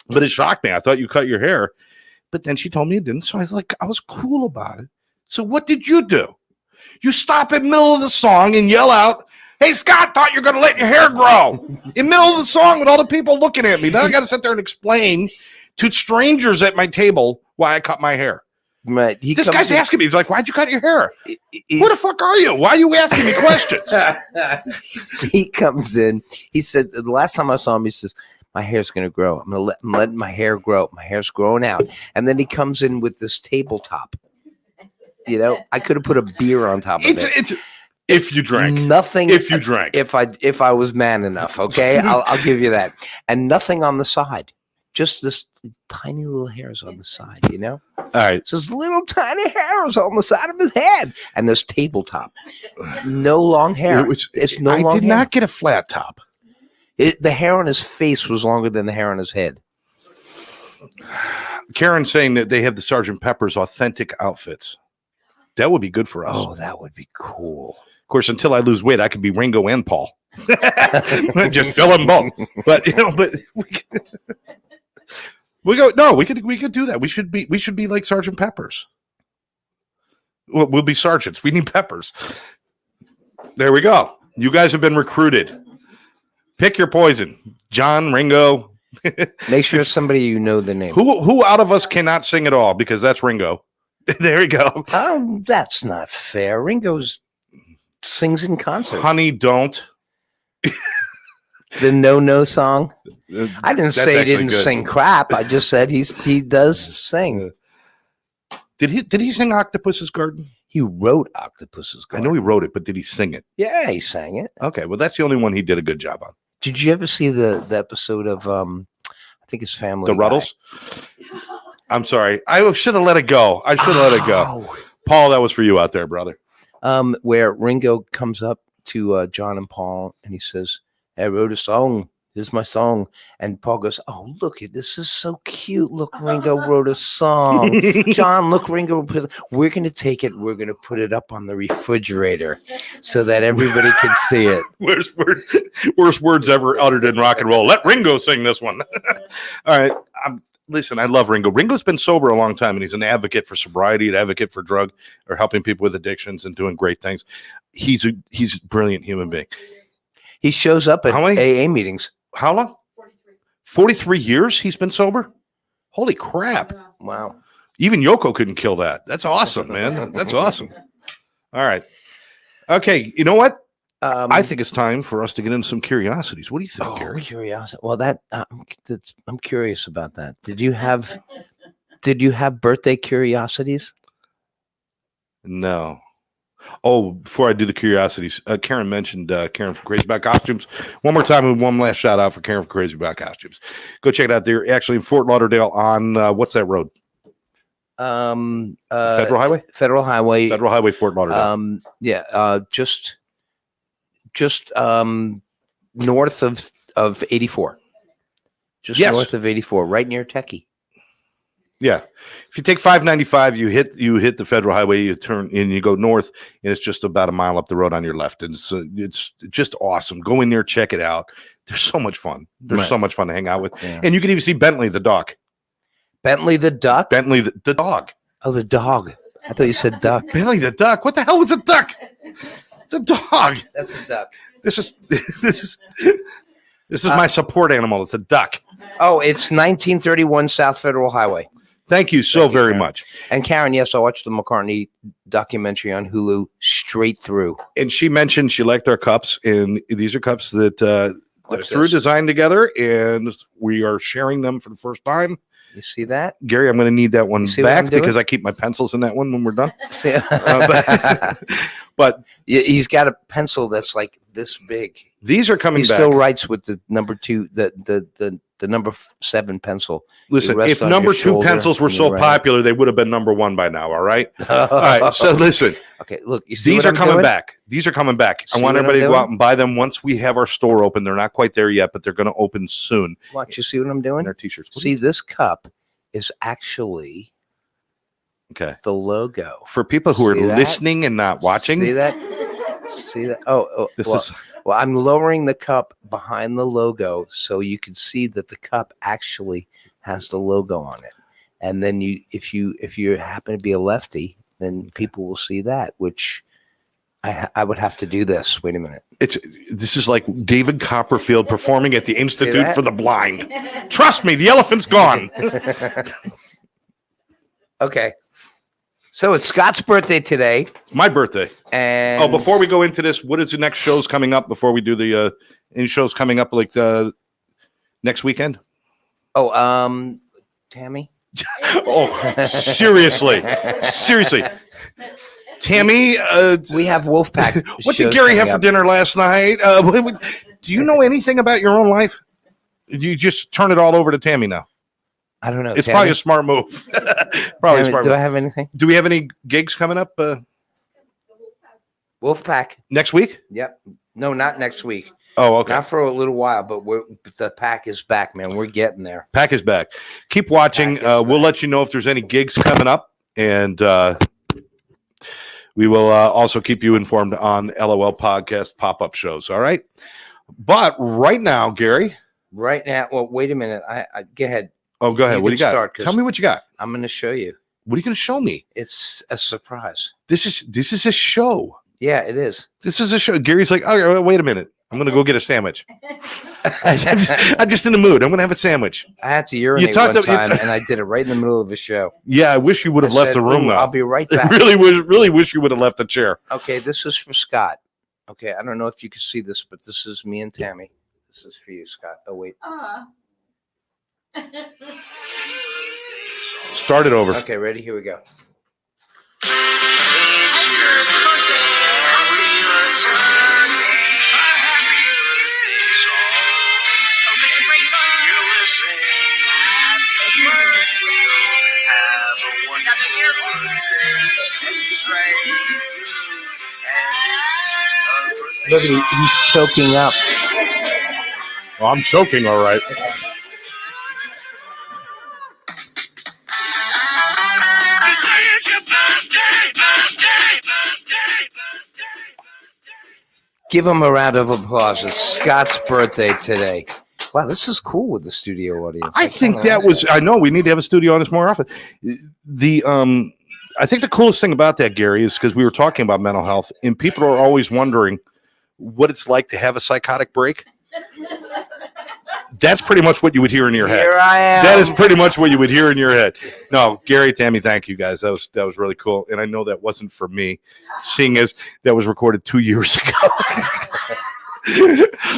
But it shocked me. I thought you cut your hair. But then she told me it didn't. So I was cool about it. So what did you do? You stop in the middle of the song and yell out, "Hey, Scott, thought you're going to let your hair grow." In the middle of the song with all the people looking at me. Now I got to sit there and explain to strangers at my table why I cut my hair. Right. This guy's asking me. He's like, "Why'd you cut your hair?" Who the fuck are you? Why are you asking me questions? He comes in. He said, the last time I saw him, he says, "My hair's going to grow. I'm letting my hair grow. My hair's growing out." And then he comes in with this tabletop. You know, I could have put a beer on top of it. If you drank. Nothing. If you drank. If I was man enough, okay? I'll give you that. And nothing on the side. Just this tiny little hairs on the side, you know? All right. So there's little tiny hairs on the side of his head. And this tabletop. No long hair. I did not get a flat top. The hair on his face was longer than the hair on his head. Karen's saying that they have the Sgt. Pepper's authentic outfits. That would be good for us. Oh, that would be cool. Of course, until I lose weight, I could be Ringo and Paul. Just fill them both. But we could do that. We should be like Sgt. Pepper's. We'll be sergeants. We need peppers. There we go. You guys have been recruited. Pick your poison. John, Ringo. Make sure it's somebody you know the name. Who out of us cannot sing at all? Because that's Ringo. There we go. That's not fair. Ringo sings in concert. Honey, don't. The No song. I didn't say he didn't good. sing crap. I just said he does sing. Did he sing Octopus's Garden? He wrote Octopus's I Garden. know he wrote it, but did he sing it? Yeah, he sang it. Okay, well, that's the only one he did a good job on. Did you ever see the episode of I think it's Family The Guy? Ruddles? I'm sorry. I should have let it go. I should have let it go. Paul, that was for you out there, brother. Where Ringo comes up to John and Paul and he says, I wrote a song. This is my song. And Paul goes, oh, look, this is so cute. Look, Ringo wrote a song. John, look, Ringo. We're going to take it. We're going to put it up on the refrigerator so that everybody can see it. Worst words ever uttered in rock and roll. Let Ringo sing this one. All right. Listen, I love Ringo. Ringo's been sober a long time, and he's an advocate for sobriety, an advocate for drug or helping people with addictions and doing great things. He's a brilliant human being. He shows up at AA meetings. How long? 43 years he's been sober? Holy crap. Wow. Even Yoko couldn't kill that. That's awesome, man. That's awesome. All right. Okay, you know what? I think it's time for us to get into some curiosities. What do you think, Gary? Curiosity. Well, I'm curious about that. Did you have birthday curiosities? No. Oh, before I do the curiosities, Karen mentioned Karen from Crazy About Costumes. One more time, and one last shout out for Karen from Crazy About Costumes. Go check it out. They're actually in Fort Lauderdale on what's that road? Federal Highway. Federal Highway, Fort Lauderdale. Just north of 84. Just north of 84, right near Techie. Yeah, if you take 595, you hit the Federal Highway, you turn and you go north, and it's just about a mile up the road on your left, and it's just awesome. Go in there, check it out. There's so much fun. There's so much fun to hang out with, and you can even see Bentley the dog. Bentley the duck. Bentley the dog. Oh, the dog. I thought you said duck. Bentley the duck. What the hell was a duck? It's a dog. That's a duck. This is my support animal. It's a duck. Oh, it's 1931 South Federal Highway. Thank you so very much. And Karen, yes, I watched the McCartney documentary on Hulu straight through. And she mentioned she liked our cups, and these are cups that through design together, and we are sharing them for the first time. You see that? Gary, I'm going to need that one back because I keep my pencils in that one when we're done. But he's got a pencil that's like this big. These are coming back. He still writes with the number 2, the number 7 pencil. Listen, if number 2 pencils were so popular, they would have been number 1 by now. All right. All right. So listen. Okay. Look, you see these are coming back. These are coming back. I want everybody to go out and buy them once we have our store open. They're not quite there yet, but they're going to open soon. Watch. You see what I'm doing? Our t-shirts. See, this cup is actually the logo. For people who are listening and not watching. See that? See that? Oh, well, I'm lowering the cup behind the logo so you can see that the cup actually has the logo on it. And then if you happen to be a lefty, then people will see that, which I would have to do this. Wait a minute. This is like David Copperfield performing at the Institute for the Blind. Trust me, the elephant's gone. Okay. So it's Scott's birthday today. It's my birthday. And before we go into this, what is the next shows coming up before we do the any shows coming up like the next weekend? Tammy? Seriously. Tammy, we have Wolfpack. What did Gary have for dinner last night? Do you know anything about your own life? You just turn it all over to Tammy now. I don't know. It's probably a smart move. Probably Tammy, smart. Do I have anything? Do we have any gigs coming up? Wolfpack Next week? Yep. No, not next week. Oh, okay. Not for a little while, but the pack is back, man. We're getting there. Pack is back. Keep watching. We'll let you know if there's any gigs coming up, and we will also keep you informed on LOL podcast pop-up shows. All right. But right now, Gary. Right now. Well, wait a minute. I go ahead. Oh, go ahead. What do you got? Tell me what you got. I'm going to show you. What are you going to show me? It's a surprise. This is a show. Yeah, it is. This is a show. Gary's like, oh, wait a minute. I'm going to go get a sandwich. I'm just in the mood. I'm going to have a sandwich. I had to urinate one time, and I did it right in the middle of a show. Yeah, I wish you would have left the room, though. I'll be right back. I really wish you would have left the chair. Okay, this is for Scott. Okay, I don't know if you can see this, but this is me and Tammy. This is for you, Scott. Oh, wait. Start it over. Okay, ready? Here we go. Look, he's choking up. Well, I'm choking, all right. Give him a round of applause. It's Scott's birthday today. Wow, this is cool with the studio audience. I think that was. I know we need to have a studio on this more often. I think the coolest thing about that, Gary, is because we were talking about mental health, and people are always wondering what it's like to have a psychotic break. That's pretty much what you would hear in your head. Here I am. That is pretty much what you would hear in your head. No, Gary, Tammy, thank you guys. That was really cool, and I know that wasn't for me, seeing as that was recorded 2 years ago.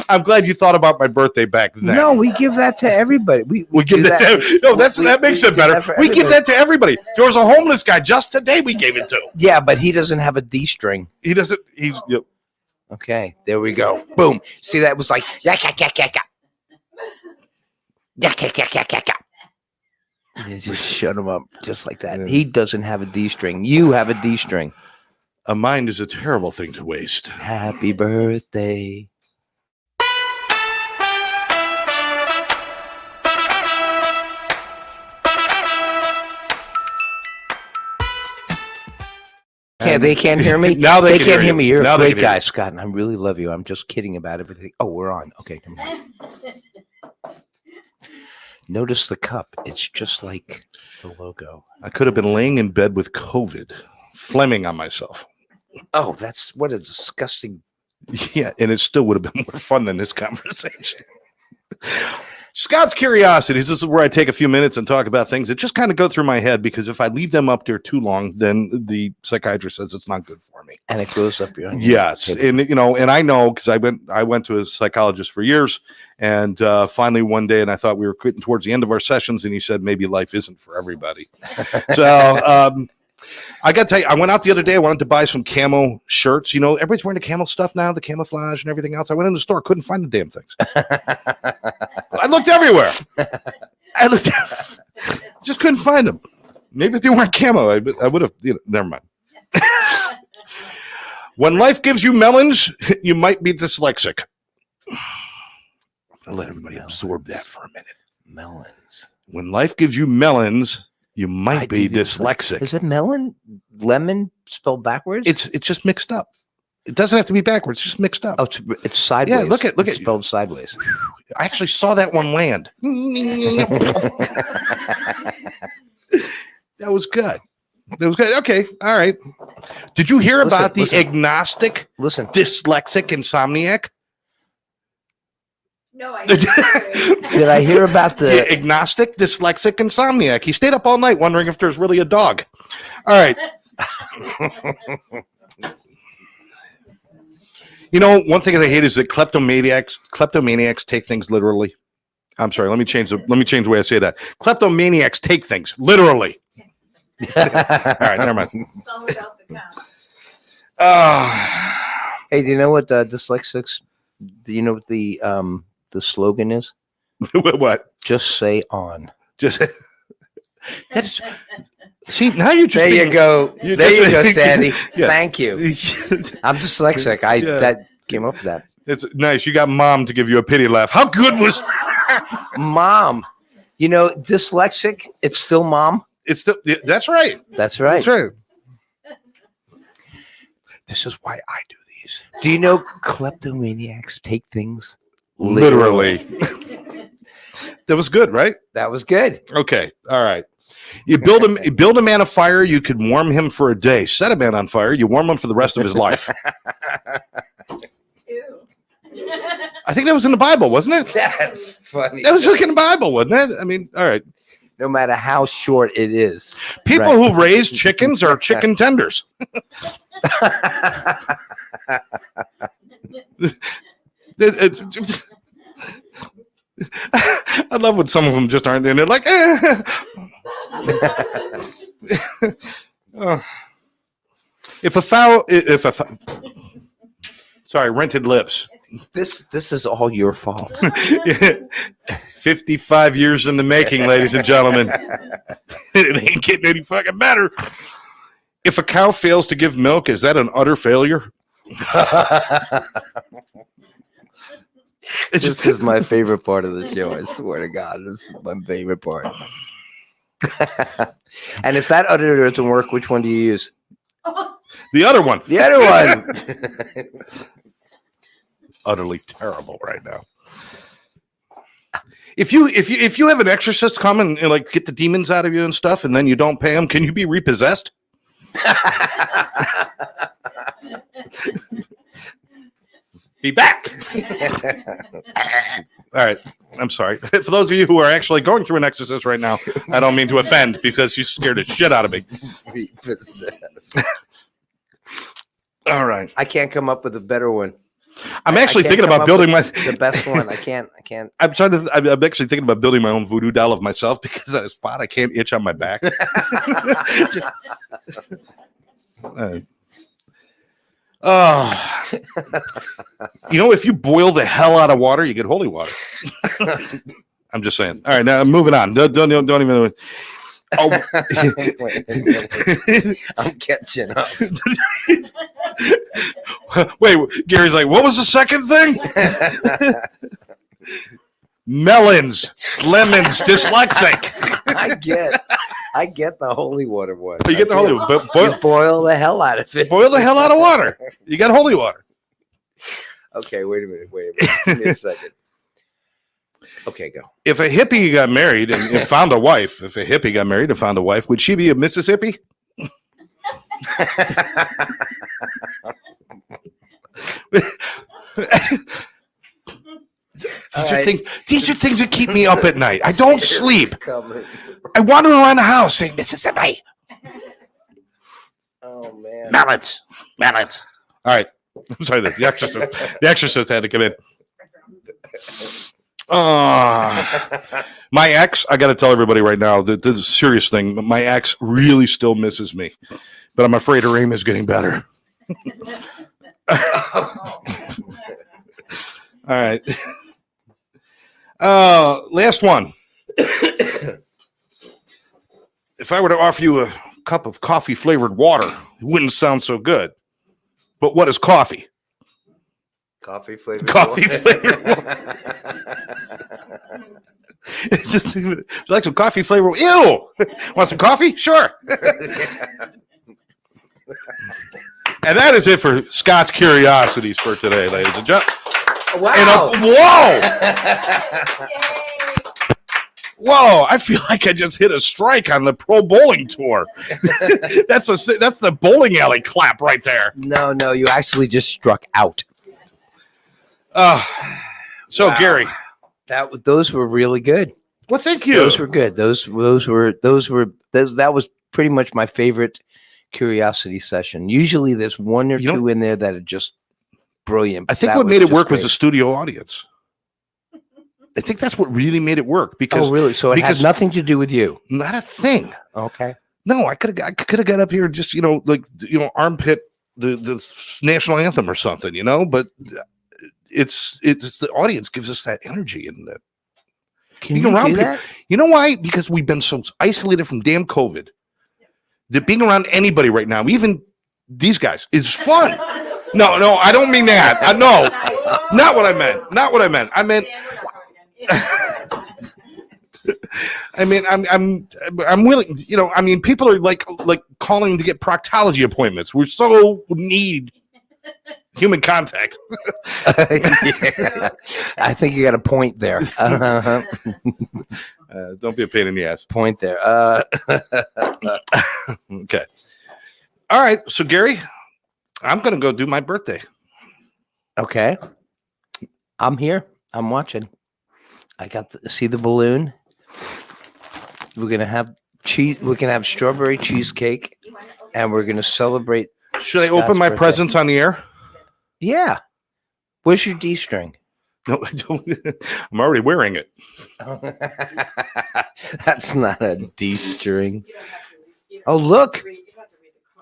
I'm glad you thought about my birthday back then. No, we give that to everybody. We give that to, no, that makes it better. We give that to everybody. There was a homeless guy just today we gave it to. Yeah, but he doesn't have a D string. He doesn't. He's. Okay, there we go. Boom. See, that was like yak yak yak yak yak. Yak yak yak yak yak yak. You just shut him up just like that. He doesn't have a D string. You have a D string. A mind is a terrible thing to waste. Happy birthday. They can't hear me. Now they can't hear me. You're now a great guy, Scott, and I really love you. I'm just kidding about everything. Oh, we're on. Okay, come on. Notice the cup. It's just like the logo. I could have been laying in bed with COVID, Fleming on myself. Oh, that's what a disgusting. Yeah, and it still would have been more fun than this conversation. Scott's Curiosities. This is where I take a few minutes and talk about things that just kind of go through my head, because if I leave them up there too long, then the psychiatrist says it's not good for me. And it goes up your. Yes, and and I know, because I went to a psychologist for years, and finally one day, and I thought we were getting towards the end of our sessions, and he said maybe life isn't for everybody. So I got to tell you, I went out the other day. I wanted to buy some camo shirts. Everybody's wearing the camo stuff now, the camouflage and everything else. I went in the store, couldn't find the damn things. I looked everywhere. Just couldn't find them. Maybe if they weren't camo, I would have. Never mind. When life gives you melons, you might be dyslexic. I'm gonna let everybody absorb that for a minute. Melons. When life gives you melons, you might be dyslexic. Is it lemon spelled backwards? It's just mixed up. It doesn't have to be backwards. It's just mixed up. Oh, it's sideways. Yeah, look at spelled sideways. I actually saw that one land. That was good. That was good. Okay, all right. Did you hear about the agnostic, dyslexic insomniac? No, I didn't. Did I hear about the agnostic, dyslexic insomniac? He stayed up all night wondering if there's really a dog. All right. One thing I hate is that kleptomaniacs take things literally. I'm sorry. Let me change the way I say that. Kleptomaniacs take things literally. All right, never mind. It's all about the counts. Hey, do you know what dyslexics? Do you know what the slogan is? What? Just say on. Just that's. See, now you're just. There you go. There you go, Sandy. Yeah. Thank you. I'm dyslexic. That came up with that. It's nice. You got Mom to give you a pity laugh. How good was Mom? Dyslexic. It's still Mom. It's still. That's right. That's right. That's right. This is why I do these. Do you know kleptomaniacs take things literally? That was good, right? That was good. Okay. All right. You build a man a fire, you could warm him for a day. Set a man on fire, you warm him for the rest of his life. Ew. I think that was in the Bible, wasn't it? That's funny. That was in the Bible, wasn't it? I mean, all right. No matter how short it is. People who raise chickens are chicken tenders. I love when some of them just aren't in it. Like, sorry, rented lips. This is all your fault. 55 years in the making, ladies and gentlemen. It ain't getting any fucking better. If a cow fails to give milk, is that an utter failure? This is my favorite part of the show. I swear to God, this is my favorite part. And if that other doesn't work, which one do you use? The other one. The other one. Utterly terrible right now. If you have an exorcist come and like get the demons out of you and stuff, and then you don't pay them, can you be repossessed? Be back. All right. I'm sorry. For those of you who are actually going through an exorcist right now, I don't mean to offend because you scared the shit out of me. Repossessed. All right. I can't come up with a better one. I'm actually I can't thinking come about up building with my the best one. I can't. I'm actually thinking about building my own voodoo doll of myself because at a spot I can't itch on my back. You know, if you boil the hell out of water, you get holy water. I'm just saying. All right, now I'm moving on. Don't even. Oh. I'm catching up. Wait, Gary's like, what was the second thing? Melons, lemons, dyslexic. I get the holy water one. You get the holy water. You boil the hell out of it. Boil the hell out of water. You got holy water. Okay, wait a minute. Give me a second. Okay, go. If a hippie got married and found a wife, would she be a Mississippi? These are things that keep me up at night. I don't sleep. I wander around the house saying Mississippi. Oh man. Mallet. All right. I'm sorry. The exorcist had to come in. My ex, I got to tell everybody right now that this is a serious thing. My ex really still misses me, but I'm afraid her aim is getting better. All right. Last one. If I were to offer you a cup of coffee flavored water, it wouldn't sound so good. But what is coffee? Coffee flavored. It's just would you like some coffee flavor. Ew! Want some coffee? Sure. And that is it for Scott's Curiosities for today, ladies and gentlemen. Wow! Whoa! I feel like I just hit a strike on the pro bowling tour. That's the bowling alley clap right there. No, you actually just struck out. So wow. Gary, those were really good. Well, thank you. Those were good. That was pretty much my favorite curiosity session. Usually, there's one or two in there that are just brilliant. I think what made it work was the studio audience. I think that's what really made it work because. Oh, really? So it has nothing to do with you. Not a thing. Okay. No, I could have got up here and just armpit the national anthem or something, but it's the audience gives us that energy and that. Can you do that? You know why? Because we've been so isolated from damn COVID that being around anybody right now, even these guys, is fun. No, I don't mean that. No, not what I meant. I meant. I mean, I'm willing. People are like calling to get proctology appointments. We so need human contact. Yeah. I think you got a point there. Don't be a pain in the ass. Point there. Okay. All right. So Gary, I'm gonna go do my birthday. Okay. I'm here. I'm watching. I got to see the balloon. We're gonna have cheese. We're gonna have strawberry cheesecake, and we're gonna celebrate. Should I open my presents on the air? Yeah. Where's your D string? No, I don't. I'm already wearing it. That's not a D string. Oh, look.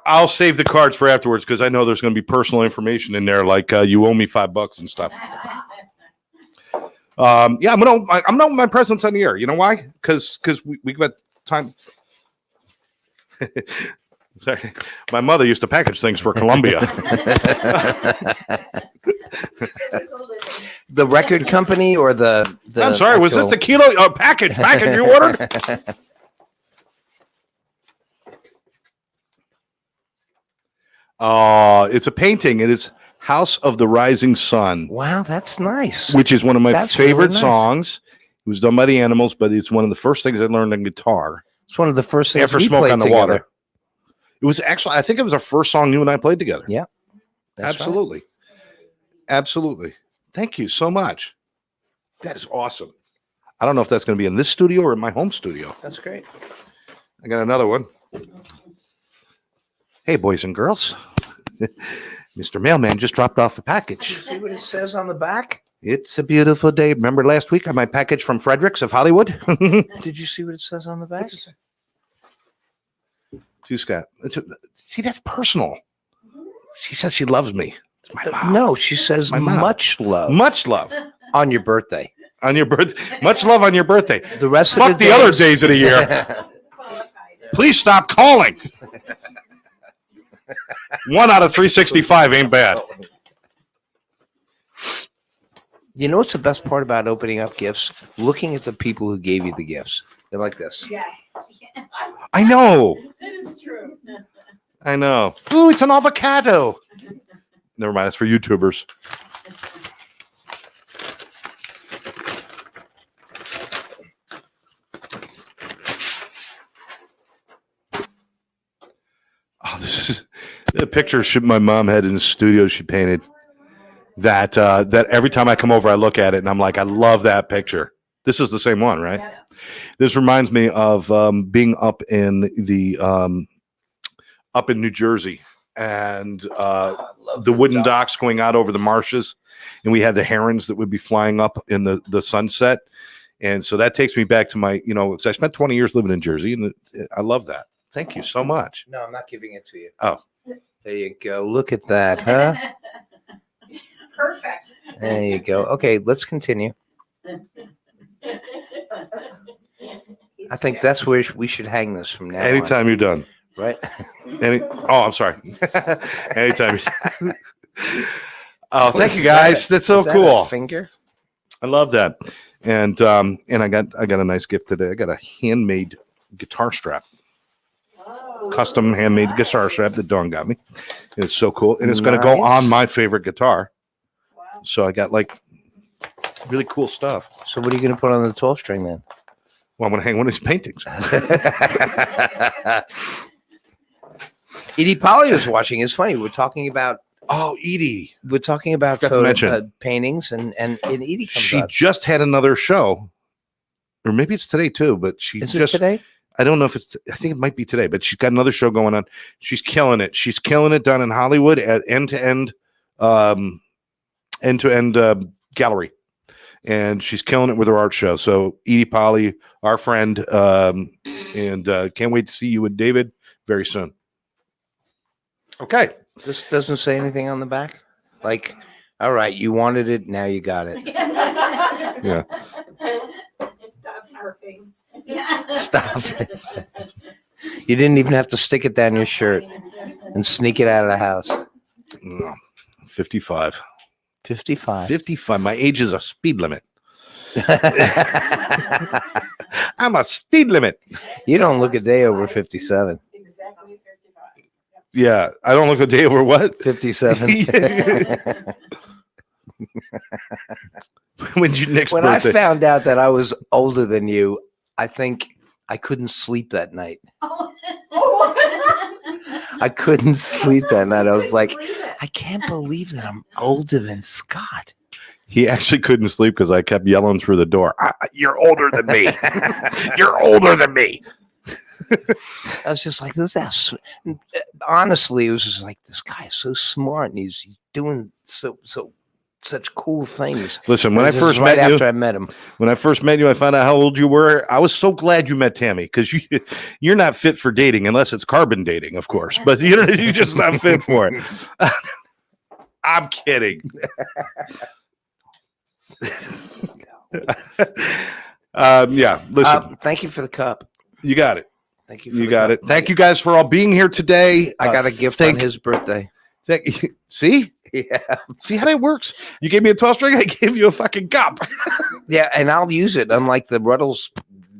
I'll save the cards for afterwards because I know there's going to be personal information in there, like you owe me $5 and stuff. I'm gonna open my presents on the air. You know why? Because we got time. Sorry. My mother used to package things for Columbia. The record company or the I'm sorry, was this the kilo package you ordered? It's a painting. It is House of the Rising Sun, Wow, that's nice. which is one of my That's favorite really nice. songs. It was done by the Animals, but it's one of the first things I learned on guitar. It's one of the first things After we Smoke played on the together. Water. It was actually, I think it was our first song you and I played together. Yeah. That's Absolutely. Absolutely. Thank you so much. That is awesome. I don't know if that's going to be in this studio or in my home studio. right. That's great. I got another one. Hey, boys and girls. Mr. Mailman just dropped off a package. See what it says on the back? It's a beautiful day. Remember last week I my package from Fredericks of Hollywood? Did you see what it says on the back? To Scott. See, that's personal. She says she loves me. It's my mom. No, she says my mom. much love Much love on your birthday. on your birthday. Much love on your birthday. The rest Fuck of the the other days of the year. Please stop calling. 1 out of 365 ain't bad. You know what's the best part about opening up gifts? Looking at the people who gave you the gifts. They're like this. Yeah. I know. That is true. I know. Ooh, it's an avocado. Never mind. It's for YouTubers. Oh, this is the picture my mom had in the studio. She painted that every time I come over, I look at it and I'm like, I love that picture. This is the same one, right? Yeah. This reminds me of being up in the up in New Jersey and the wooden docks going out over the marshes, and we had the herons that would be flying up in the sunset, and so that takes me back to my 'cause I spent 20 years living in Jersey, and I love that. Thank you so much. No, I'm not giving it to you. Oh. There you go. Look at that, huh? Perfect. There you go. Okay, let's continue. I think that's where we should hang this from now on, Anytime you're done. right? I'm sorry. Anytime. Oh, thank you guys. That's so Is that cool. a finger? I love that. And I got a nice gift today. I got a handmade guitar strap. Custom handmade guitar strap that Dawn got me. And it's so cool. And it's going to go Nice. on my favorite guitar. Wow. So I got like really cool stuff. So what are you going to put on the 12 string then? Well, I'm going to hang one of these paintings. Edie Polly was watching. It's funny. We're talking about Edie. Forgot to mention. paintings, and Edie comes She up. just had another show. Or maybe it's today too, but Is it today? I don't know if it's, I think it might be today, but she's got another show going on. She's killing it. She's killing it down in Hollywood at end-to-end gallery. And she's killing it with her art show. So Edie Polly, our friend, and can't wait to see you with David very soon. Okay. This doesn't say anything on the back? Like, all right, you wanted it, now you got it. Yeah. Stop harping. Stop it. You didn't even have to stick it down your shirt and sneak it out of the house. No, 55. 55. 55. My age is a speed limit. I'm a speed limit. You don't look a day over 57. Exactly 55. Yeah. I don't look a day over what? 57. When's your next When birthday? I found out that I was older than you, I think I couldn't sleep that night. I couldn't sleep that night. I was like, I can't believe that I'm older than Scott. He actually couldn't sleep because I kept yelling through the door. You're older than me. You're older than me. I was just like, honestly, it was just like, this guy is so smart and he's doing such cool things. Listen, when I This first is right met after you, I met him. I found out how old you were. I was so glad you met Tammy because you're not fit for dating unless it's carbon dating, of course. But you're just not fit for it. I'm kidding. Yeah, listen, Thank you for the cup. you got it. Thank you. For You the got it. Thank you guys for all being here today. I got a gift on his birthday. See? Yeah. See how that works? You gave me a 12 string, I gave you a fucking cup. Yeah, and I'll use it, unlike the Ruddles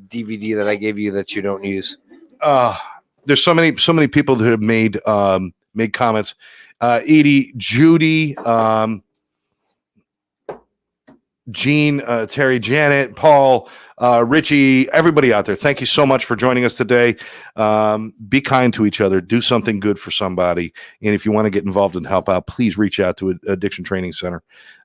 DVD that I gave you that you don't use. There's so many people that have made comments. Edie, Judy, Gene, Terry, Janet, Paul, Richie, everybody out there. Thank you so much for joining us today. Be kind to each other. Do something good for somebody. And if you want to get involved and help out, please reach out to Addiction Training Center,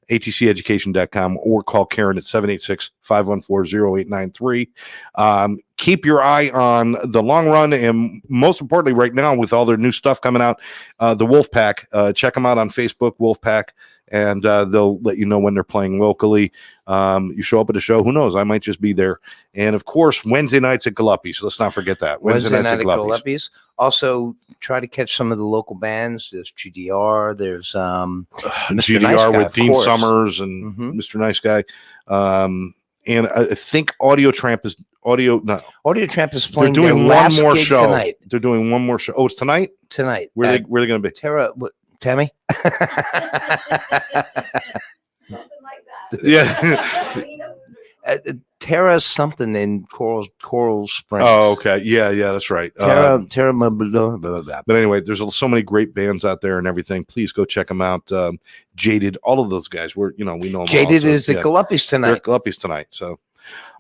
atceducation.com, or call Karen at 786-514-0893. Keep your eye on the long run, and most importantly, right now, with all their new stuff coming out, the Wolfpack. Check them out on Facebook, Wolfpack, and they'll let you know when they're playing locally. You show up at a show, who knows? I might just be there. And of course, Wednesday nights at Galuppi's. Let's not forget that. Wednesday night at Galuppi's. Also, try to catch some of the local bands. There's GDR. There's Mr. GDR Nice Guy, with Dean course. Summers and Mr. Nice Guy. And I think Audio Tramp is playing. They're doing one more show tonight. They're doing one more show. Oh, it's tonight. Tonight. Where are they going to be? Tammy. Something like that. Yeah. Tara something in Coral Springs. Oh, okay. Yeah, that's right. Tara. Blah, blah, blah, blah. But anyway, there's so many great bands out there and everything. Please go check them out. Jaded, all of those guys. We know them. Jaded all, is at Galuppi's They're at tonight. Galuppi's tonight. So,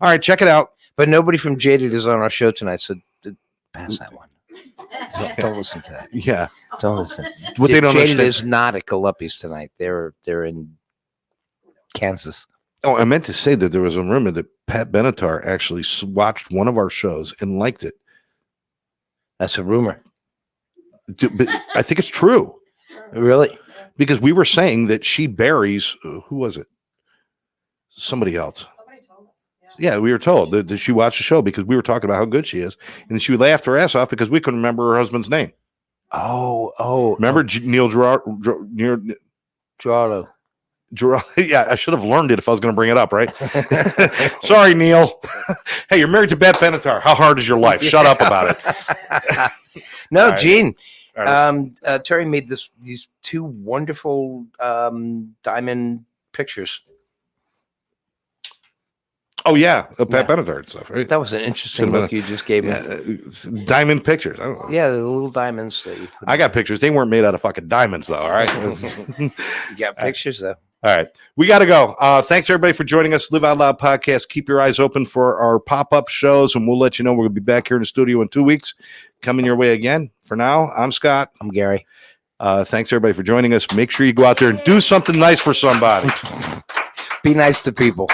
all right, check it out. But nobody from Jaded is on our show tonight, so pass that one. Don't listen to that. Yeah. Don't listen. What they don't Jaded understand is not at Galuppi's tonight. They're in Kansas. Oh, I meant to say that there was a rumor that Pat Benatar actually watched one of our shows and liked it. That's a rumor. But I think it's true. Really? Because we were saying that she buries, who was it? Somebody else. Yeah, we were told that she watched the show because we were talking about how good she is. And she laughed her ass off because we couldn't remember her husband's name. Oh. Remember Neil Gerard? Gerardo. Yeah, I should have learned it if I was going to bring it up, right? Sorry, Neil. Hey, you're married to Beth Benatar. How hard is your life? Shut up about it. No, right. Gene. Right. Terry made these two wonderful diamond pictures. Oh, yeah. Pat Benatar stuff, right? That was an interesting look you just gave me. Yeah, diamond pictures. I don't know. Yeah, the little diamonds that you put I got pictures. They weren't made out of fucking diamonds, though. All right. You got pictures, though. All right. We got to go. Thanks, everybody, for joining us. Live Out Loud podcast. Keep your eyes open for our pop-up shows, and we'll let you know we're going to be back here in the studio in 2 weeks. Coming your way again. For now, I'm Scott. I'm Gary. Thanks, everybody, for joining us. Make sure you go out there and do something nice for somebody. Be nice to people.